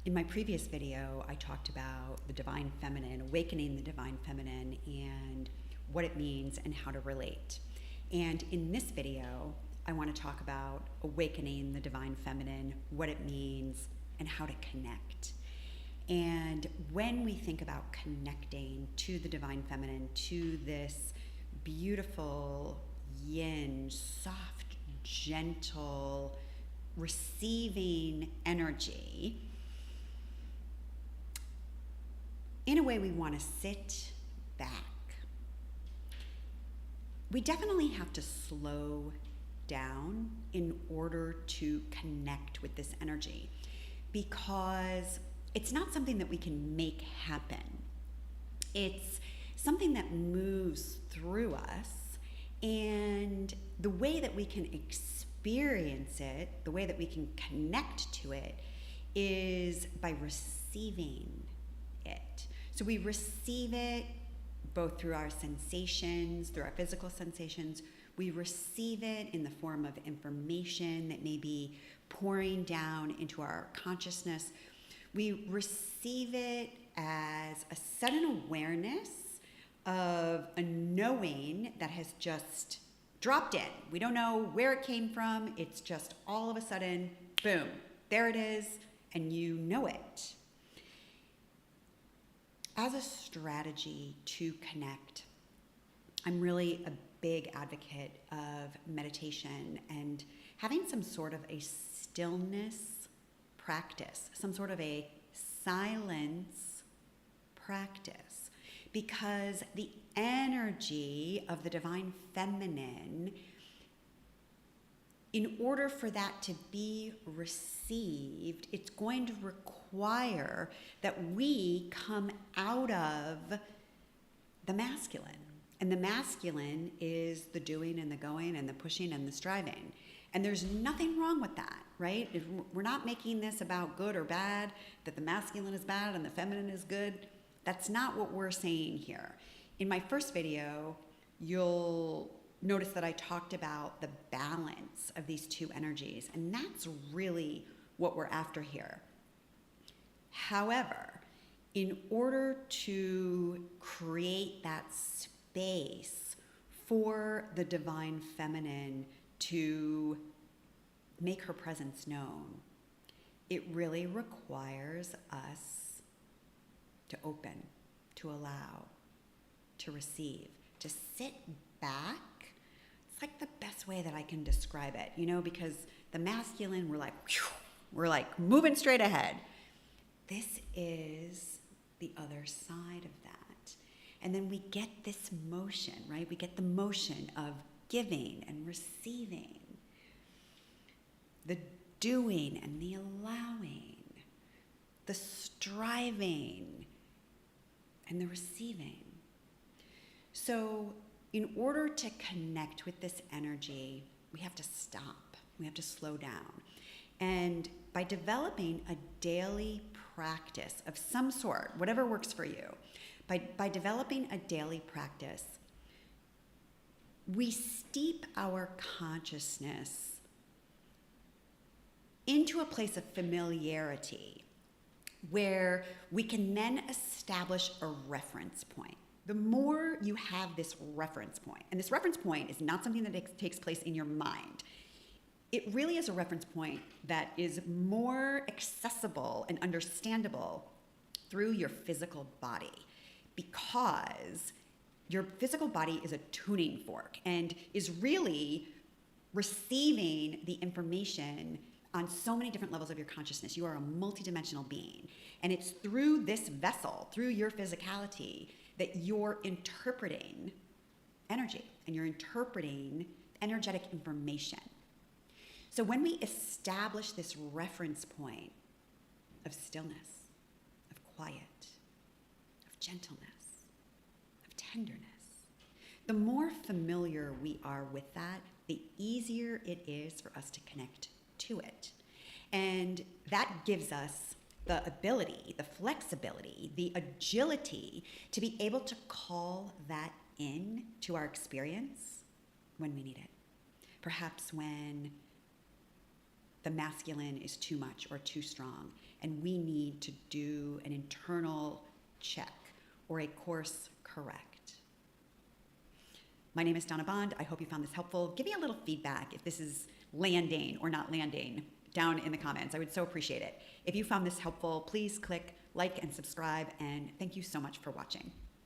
In my previous video, I talked about the divine feminine, awakening the divine feminine, and what it means and how to relate. And in this video, I want to talk about awakening the divine feminine, what it means, and how to connect. And when we think about connecting to the divine feminine, to this beautiful yin, soft, gentle, receiving energy, in a way we want to sit back. We definitely have to slow down in order to connect with this energy, because it's not something that we can make happen. It's something that moves through us, and the way that we can experience it, the way that we can connect to it, is by receiving it. So we receive it both through our sensations, through our physical sensations. We receive it in the form of information that may be pouring down into our consciousness. We receive it as a sudden awareness of a knowing that has just dropped in. We don't know where it came from. It's just all of a sudden, boom, there it is, and you know it. As a strategy to connect, I'm really a big advocate of meditation and having some sort of a stillness practice, some sort of a silence practice, because the energy of the divine feminine, in order for that to be received, it's going to require that we come out of the masculine. And the masculine is the doing and the going and the pushing and the striving. And there's nothing wrong with that, right? We're not making this about good or bad, that the masculine is bad and the feminine is good. That's not what we're saying here. In my first video, you'll notice that I talked about the balance of these two energies, and that's really what we're after here. However, in order to create that space for the divine feminine to make her presence known, it really requires us to open, to allow, to receive, to sit back. It's like the best way that I can describe it, because the masculine, we're like moving straight ahead. This is the other side of that. And then we get this motion, right? We get the motion of giving and receiving, the doing and the allowing, the striving and the receiving. So in order to connect with this energy, we have to stop. We have to slow down. And by developing a daily practice of some sort, whatever works for you, by developing a daily practice, we steep our consciousness into a place of familiarity where we can then establish a reference point. The more you have this reference point, and this reference point is not something that takes place in your mind. It really is a reference point that is more accessible and understandable through your physical body, because your physical body is a tuning fork and is really receiving the information on so many different levels of your consciousness. You are a multidimensional being. And it's through this vessel, through your physicality, that you're interpreting energy and you're interpreting energetic information. So when we establish this reference point of stillness, of quiet, of gentleness, of tenderness, the more familiar we are with that, the easier it is for us to connect to it. And that gives us the ability, the flexibility, the agility to be able to call that in to our experience when we need it. Perhaps when the masculine is too much or too strong, and we need to do an internal check or a course correct. My name is Donna Bond. I hope you found this helpful. Give me a little feedback if this is landing or not landing down in the comments. I would so appreciate it. If you found this helpful, please click like and subscribe, and thank you so much for watching.